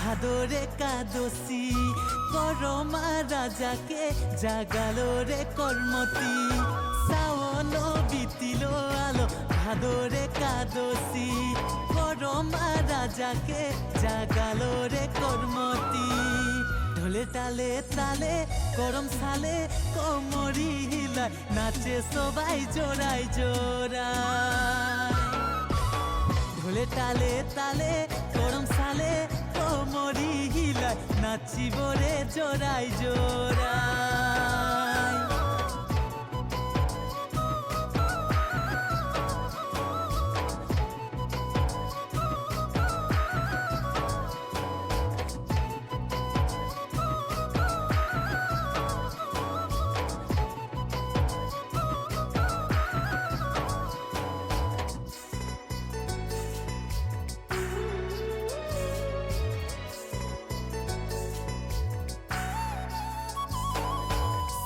ভাদরে কাদসি করমা রাজাকে জাগালো রে কর্মতি শ্রাবণ বিতিল আলো ভাদরে কাদসি করমা রাজাকে জাগালো রে কর্মতি ঢোলে তালে তালে গরম সালে কোমরি হিলায় নাচে সবাই জোড়ায় জোড়ায় ঢোলে তালে তালে গরম সালে কোমরি হিলায় নাচিব রে জোড়ায় জোড়ায়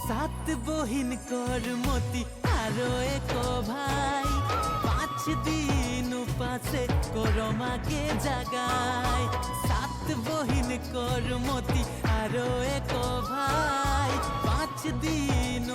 सात बहिन करमती आरो एक भाई 5 दिन उपासे करमा के जगाय सात बहिन करमती आरो एक भाई 5 दिन